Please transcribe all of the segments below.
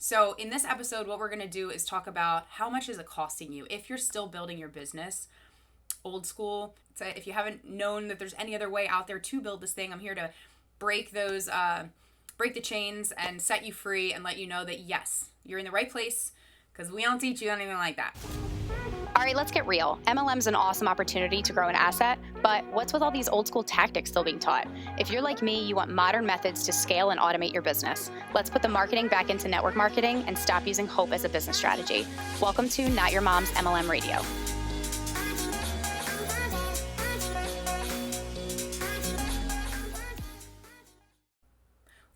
So in this episode, what we're going to do is talk about how much is it costing you if you're still building your business old school. So if you haven't known that there's any other way out there to build this thing, I'm here to break the chains and set you free and let you know that yes, you're in the right place because we don't teach you anything like that. All right, let's get real. MLM's an awesome opportunity to grow an asset, but what's with all these old school tactics still being taught? If you're like me, you want modern methods to scale and automate your business. Let's put the marketing back into network marketing and stop using hope as a business strategy. Welcome to Not Your Mom's MLM Radio.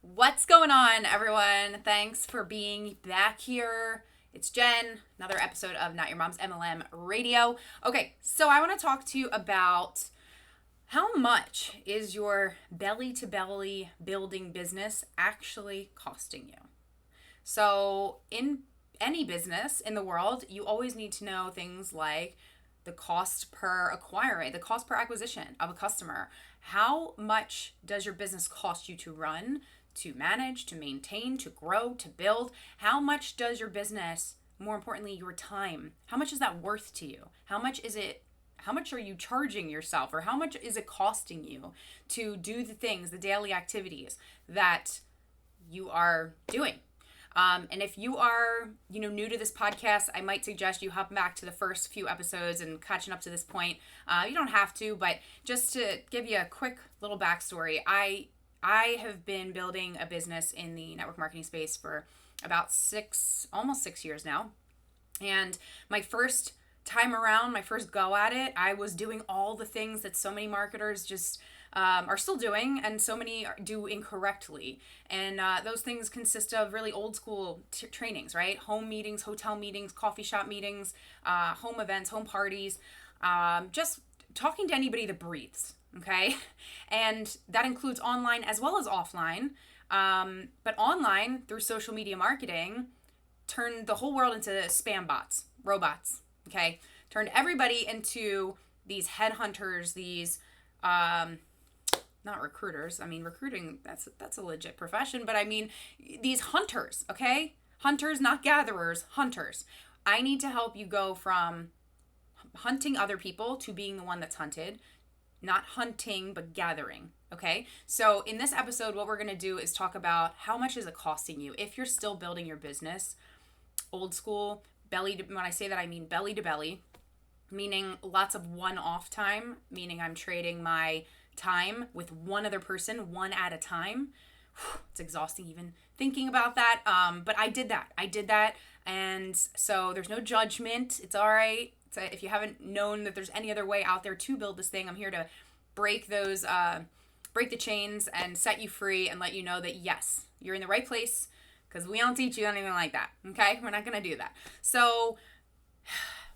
What's going on, everyone? Thanks for being back here. It's Jen, another episode of Not Your Mom's MLM Radio. Okay, so I want to talk to you about how much is your belly-to-belly building business actually costing you? So in any business in the world, you always need to know things like the cost per acquisition of a customer. How much does your business cost you to run, to manage, to maintain, to grow, to build? How much does your business, more importantly, your time, how much is that worth to you? How much are you charging yourself, or how much is it costing you to do the things, the daily activities that you are doing? And if you are, new to this podcast, I might suggest you hop back to the first few episodes and catching up to this point. You don't have to, but just to give you a quick little backstory, I have been building a business in the network marketing space for about almost 6 years now. And my first time around, my first go at it, I was doing all the things that so many marketers just are still doing, and so many do incorrectly. And those things consist of really old school trainings, right? Home meetings, hotel meetings, coffee shop meetings, home events, home parties, just talking to anybody that breathes. Okay. And that includes online as well as offline. But online through social media marketing turned the whole world into spam bots, robots. Okay. Turned everybody into these headhunters, these, not recruiters. I mean, recruiting, that's a legit profession, but I mean, these hunters, okay? Hunters, not gatherers, hunters. I need to help you go from hunting other people to being the one that's hunted. Not hunting, but gathering, okay? So in this episode, what we're going to do is talk about how much is it costing you if you're still building your business old school, when I say that, I mean belly to belly, meaning lots of one-off time, meaning I'm trading my time with one other person, one at a time. It's exhausting even thinking about that, but I did that, and so there's no judgment. It's all right. So if you haven't known that there's any other way out there to build this thing, I'm here to break the chains and set you free and let you know that yes, you're in the right place because we don't teach you anything like that. Okay, we're not gonna do that. So,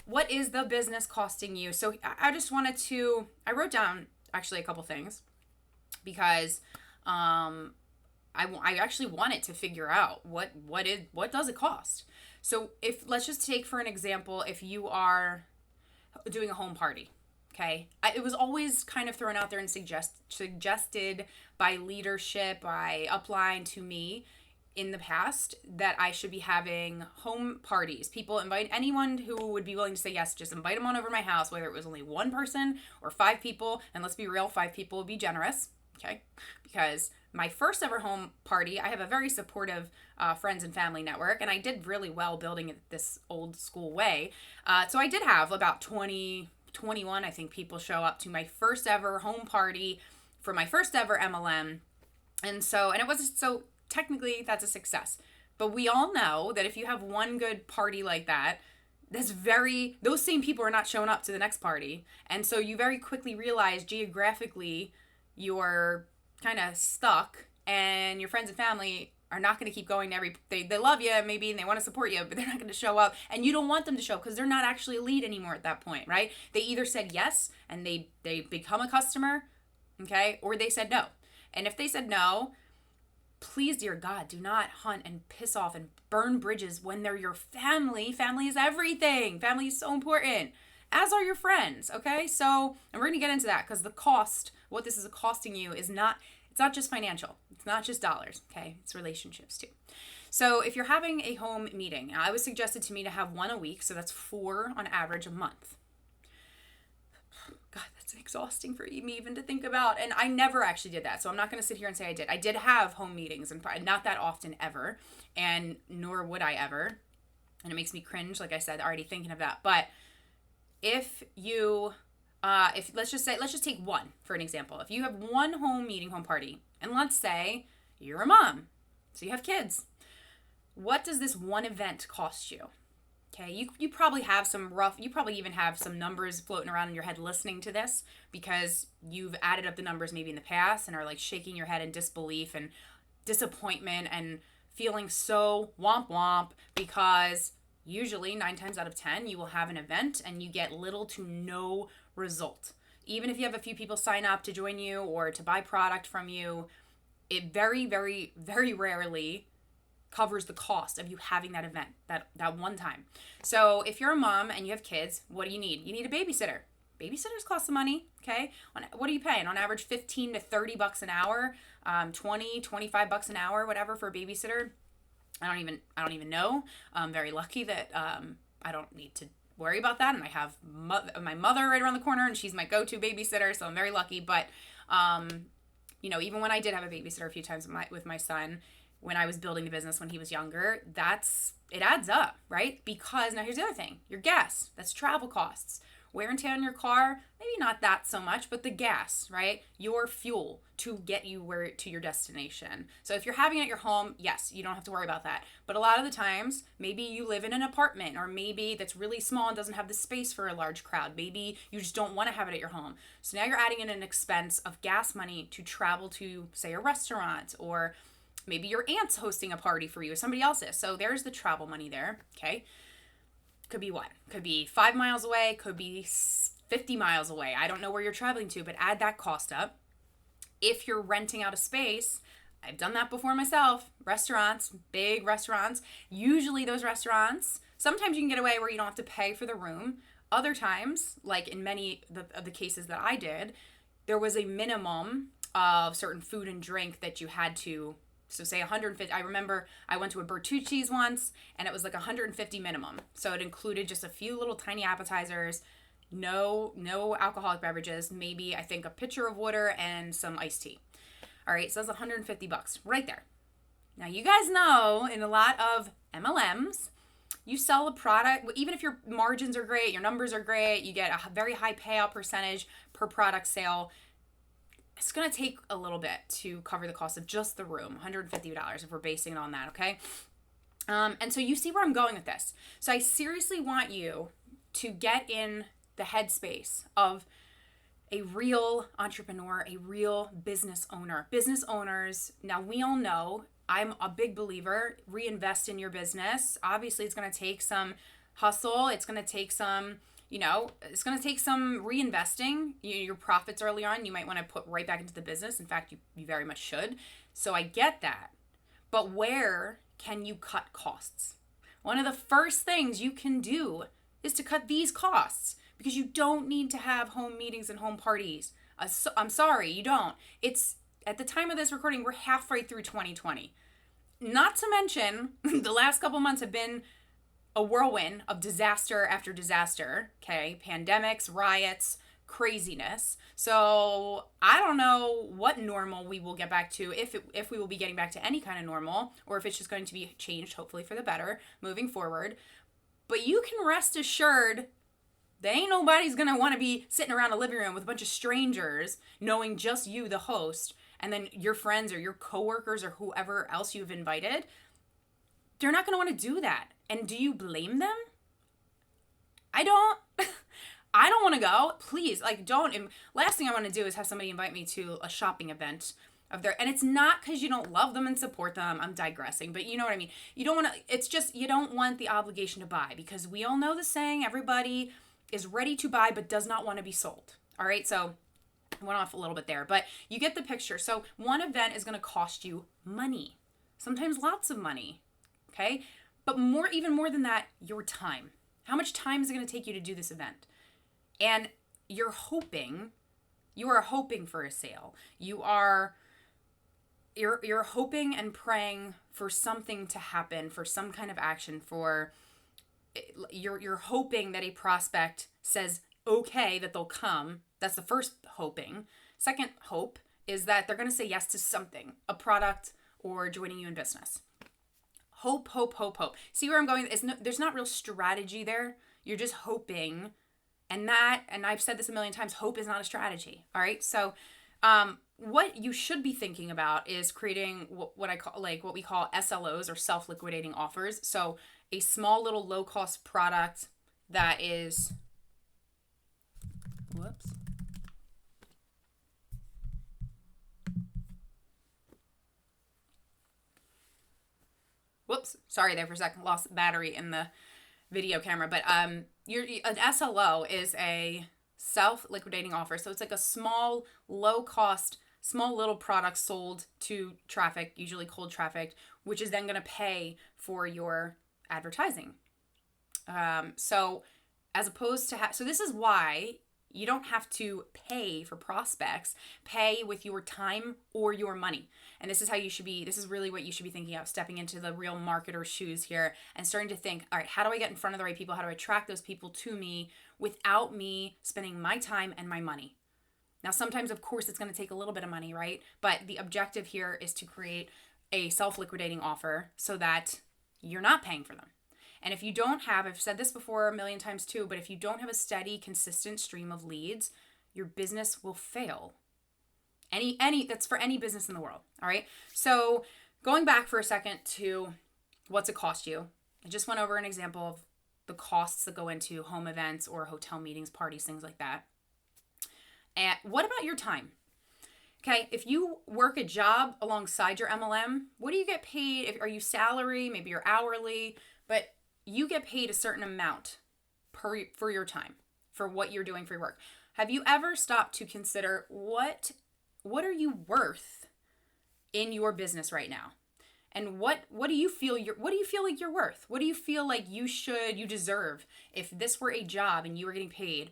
what is the business costing you? So I just I wrote down actually a couple things because I actually wanted to figure out what does it cost. So let's just take for an example, if you are doing a home party, okay? It was always kind of thrown out there and suggested by leadership, by upline to me in the past that I should be having home parties. People invite anyone who would be willing to say yes, just invite them on over to my house, whether it was only one person or 5 people. And let's be real, 5 people would be generous, okay? Because my first ever home party, I have a very supportive friends and family network, and I did really well building it this old school way. So I did have about 21, I think, people show up to my first ever home party for my first ever MLM. And technically that's a success. But we all know that if you have one good party like that, those same people are not showing up to the next party. And so you very quickly realize geographically you're kind of stuck, and your friends and family are not going to keep going to they love you maybe and they want to support you, but they're not going to show up, and you don't want them to show up because they're not actually a lead anymore at that point, right? They either said yes and they become a customer, okay, or they said no. And if they said no, please, dear God, do not hunt and piss off and burn bridges when they're your family. Family is everything. Family is so important, as are your friends, okay? So, and we're going to get into that because the cost, what this is costing you is it's not just financial. It's not just dollars, okay? It's relationships too. So if you're having a home meeting, I was suggested to me to have one a week, so that's 4 on average a month. God, that's exhausting for me even to think about. And I never actually did that. So I'm not going to sit here and say I did. I did have home meetings, and not that often ever, and nor would I ever. And it makes me cringe, like I said, already thinking of that. But if you, if let's just take one for an example. If you have one home party, and let's say you're a mom, so you have kids, what does this one event cost you? Okay, you probably have you probably even have some numbers floating around in your head listening to this, because you've added up the numbers maybe in the past and are like shaking your head in disbelief and disappointment and feeling so womp womp, because usually 9 times out of 10 you will have an event and you get little to no result. Even if you have a few people sign up to join you or to buy product from you, it very, very, very rarely covers the cost of you having that event that one time. So if you're a mom and you have kids, what do you need? You need a babysitter. Babysitters cost some money, okay? What are you paying? On average, $15 to $30 an hour, 20, $25 an hour, whatever, for a babysitter. I don't even know. I'm very lucky that I don't need to worry about that, and I have my mother right around the corner, and she's my go-to babysitter, so I'm very lucky. But even when I did have a babysitter a few times with my son, when I was building the business when he was younger, it adds up, right? Because now here's the other thing: your gas, that's travel costs. Wear and tear on your car, maybe not that so much, but the gas, right? Your fuel to get you to your destination. So if you're having it at your home, yes, you don't have to worry about that. But a lot of the times, maybe you live in an apartment, or maybe that's really small and doesn't have the space for a large crowd. Maybe you just don't want to have it at your home. So now you're adding in an expense of gas money to travel to, say, a restaurant, or maybe your aunt's hosting a party for you or somebody else's. So there's the travel money there, okay? Could be what? Could be 5 miles away, could be 50 miles away. I don't know where you're traveling to, but add that cost up. If you're renting out a space, I've done that before myself. Restaurants, big restaurants. Usually those restaurants, sometimes you can get away where you don't have to pay for the room. Other times, like in many of the cases that I did, there was a minimum of certain food and drink that you had to. So say 150, I remember I went to a Bertucci's once, and it was like 150 minimum. So it included just a few little tiny appetizers, no alcoholic beverages, maybe I think a pitcher of water and some iced tea. All right, so that's $150 right there. Now you guys know in a lot of MLMs, you sell a product, even if your margins are great, your numbers are great, you get a very high payout percentage per product sale. It's going to take a little bit to cover the cost of just the room, $150 if we're basing it on that, okay? And so you see where I'm going with this. So I seriously want you to get in the headspace of a real entrepreneur, a real business owner. Business owners, now we all know, I'm a big believer, reinvest in your business. Obviously, it's going to take some hustle. It's going to take some... it's going to take some reinvesting. Your profits early on, you might want to put right back into the business. In fact, you very much should. So I get that. But where can you cut costs? One of the first things you can do is to cut these costs, because you don't need to have home meetings and home parties. I'm sorry, you don't. It's at the time of this recording, we're halfway through 2020. Not to mention, the last couple months have been a whirlwind of disaster after disaster, okay? Pandemics, riots, craziness. So I don't know what normal we will get back to, if we will be getting back to any kind of normal, or if it's just going to be changed, hopefully for the better, moving forward. But you can rest assured that ain't nobody's going to want to be sitting around a living room with a bunch of strangers, knowing just you, the host, and then your friends or your coworkers or whoever else you've invited. They're not going to want to do that. And do you blame them? I don't want to go. Please, don't. And last thing I want to do is have somebody invite me to a shopping event of their, and it's not because you don't love them and support them. I'm digressing, but you know what I mean. You don't want to, it's just, you don't want the obligation to buy, because we all know the saying, everybody is ready to buy, but does not want to be sold. All right. So I went off a little bit there, but you get the picture. So one event is going to cost you money, sometimes lots of money. Okay. But even more than that, your time. How much time is it going to take you to do this event? And you are hoping for a sale. you're hoping and praying for something to happen, for some kind of action, for you're hoping that a prospect says okay, that they'll come. That's the first hoping. Second hope is that they're going to say yes to something, a product or joining you in business. Hope, hope, hope, hope. See where I'm going? There's not real strategy there. You're just hoping. And I've said this a million times, hope is not a strategy. All right. So, what you should be thinking about is creating what we call SLOs, or self-liquidating offers. So a small little low-cost product that is, sorry there for a second, lost battery in the video camera. But an SLO is a self-liquidating offer. So it's like a small, low-cost, small little product sold to traffic, usually cold traffic, which is then going to pay for your advertising. So as opposed to, so this is why you don't have to pay for prospects, pay with your time or your money. And this is this is really what you should be thinking of, stepping into the real marketer's shoes here and starting to think, all right, how do I get in front of the right people? How do I attract those people to me without me spending my time and my money? Now, sometimes, of course, it's going to take a little bit of money, right? But the objective here is to create a self-liquidating offer so that you're not paying for them. And if you don't have, I've said this before a million times too, but if you don't have a steady, consistent stream of leads, your business will fail. That's for any business in the world. All right. So going back for a second to what's it cost you? I just went over an example of the costs that go into home events or hotel meetings, parties, things like that. And what about your time? Okay, if you work a job alongside your MLM, what do you get paid? Are you salary? Maybe you're hourly, but you get paid a certain amount for your time, for what you're doing for your work. Have you ever stopped to consider what are you worth in your business right now? And what do you feel like you're worth? What do you feel like you deserve? If this were a job and you were getting paid,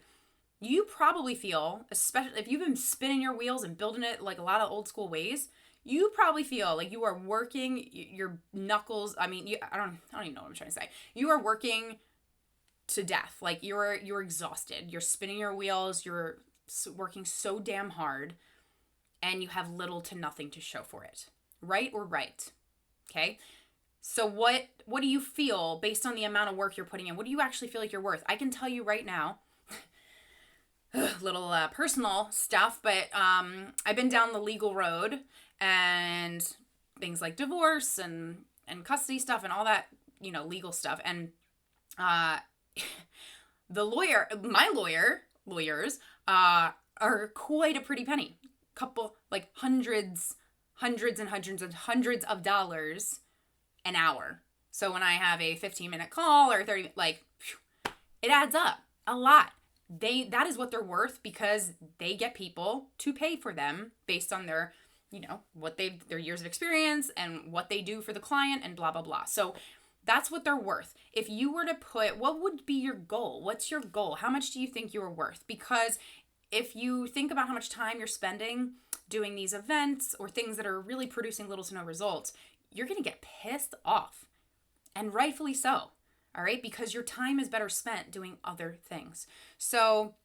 you probably feel, especially if you've been spinning your wheels and building it like a lot of old school ways, you probably feel like you are working your knuckles. I mean, I don't even know what I'm trying to say. You are working to death. Like you're exhausted. You're spinning your wheels. You're working so damn hard, and you have little to nothing to show for it. Right or right? Okay. So what do you feel based on the amount of work you're putting in? What do you actually feel like you're worth? I can tell you right now, little personal stuff, but I've been down the legal road and things like divorce and custody stuff and all that, legal stuff. And my lawyers are quite a pretty penny. Couple, like hundreds and hundreds of dollars an hour. So when I have a 15-minute call or 30, it adds up a lot. That is what they're worth because they get people to pay for them based on their, their years of experience and what they do for the client and blah, blah, blah. So that's what they're worth. If you were to put, what would be your goal? What's your goal? How much do you think you are worth? Because if you think about how much time you're spending doing these events or things that are really producing little to no results, you're going to get pissed off, and rightfully so. All right, because your time is better spent doing other things. So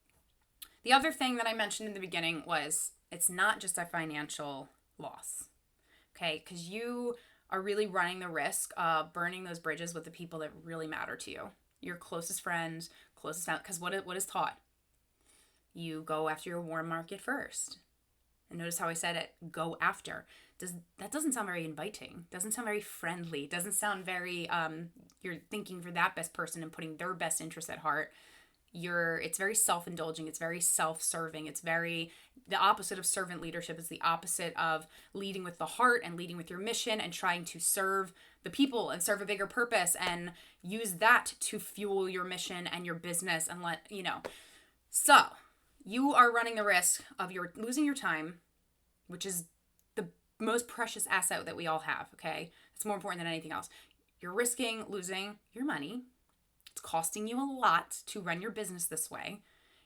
the other thing that I mentioned in the beginning was it's not just a financial loss, okay? Because you are really running the risk of burning those bridges with the people that really matter to you, your closest friends, closest family. Because what is taught? You go after your warm market first. And notice how I said it, go after. That doesn't sound very inviting. Doesn't sound very friendly. Doesn't sound very, you're thinking for that best person and putting their best interest at heart. It's very self-indulging. It's very self-serving. It's very, the opposite of servant leadership is the opposite of leading with the heart and leading with your mission and trying to serve the people and serve a bigger purpose and use that to fuel your mission and your business and So you are running the risk of losing your time, which is the most precious asset that we all have, okay? It's more important than anything else. You're risking losing your money. It's costing you a lot to run your business this way.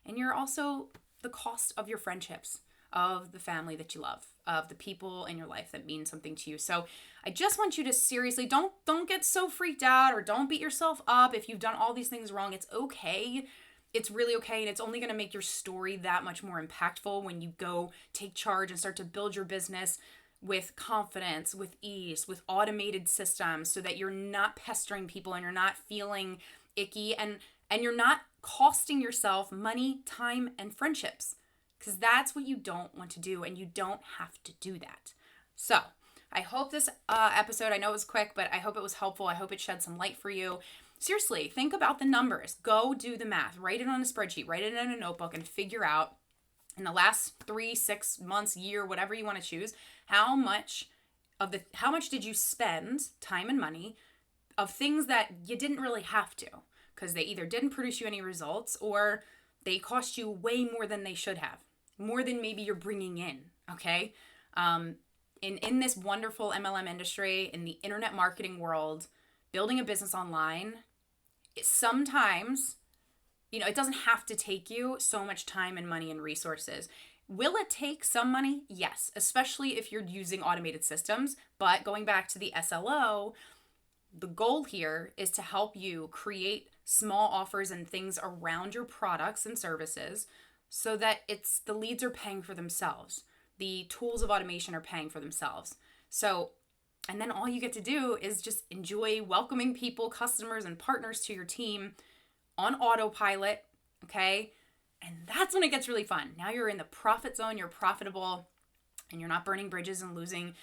And you're also the cost of your friendships, of the family that you love, of the people in your life that mean something to you. So I just want you to seriously, don't get so freaked out or don't beat yourself up if you've done all these things wrong. It's okay. It's really okay, and it's only going to make your story that much more impactful when you go take charge and start to build your business with confidence, with ease, with automated systems, so that you're not pestering people and you're not feeling icky, and you're not costing yourself money, time, and friendships, because that's what you don't want to do, and you don't have to do that. So I hope this episode, I know it was quick, but I hope it was helpful. I hope it shed some light for you. Seriously, think about the numbers. Go do the math. Write it on a spreadsheet. Write it in a notebook and figure out in the last 3, 6 months, year, whatever you want to choose, how much did you spend, time and money, of things that you didn't really have to, because they either didn't produce you any results or they cost you way more than they should have, more than maybe you're bringing in, okay? In this wonderful MLM industry, in the internet marketing world, building a business online, sometimes, it doesn't have to take you so much time and money and resources. Will it take some money? Yes, especially if you're using automated systems. But going back to the SLO, the goal here is to help you create small offers and things around your products and services so that the leads are paying for themselves. The tools of automation are paying for themselves. So, and then all you get to do is just enjoy welcoming people, customers, and partners to your team on autopilot, okay? And that's when it gets really fun. Now you're in the profit zone, you're profitable, and you're not burning bridges and losing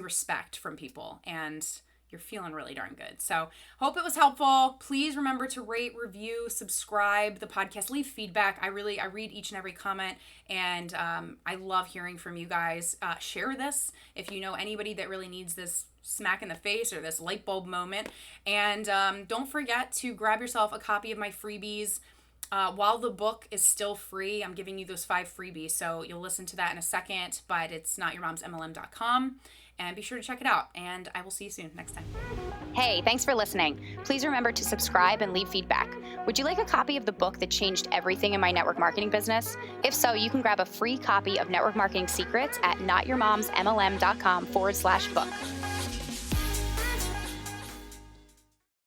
respect from people. And you're feeling really darn good. So hope it was helpful. Please remember to rate, review, subscribe the podcast, leave feedback. I read each and every comment, and I love hearing from you guys. Share this if you know anybody that really needs this smack in the face or this light bulb moment. And don't forget to grab yourself a copy of my freebies. While the book is still free, I'm giving you those 5 freebies. So you'll listen to that in a second, but it's notyourmomsmlm.com. And be sure to check it out. And I will see you soon next time. Hey, thanks for listening. Please remember to subscribe and leave feedback. Would you like a copy of the book that changed everything in my network marketing business? If so, you can grab a free copy of Network Marketing Secrets at notyourmomsmlm.com/book.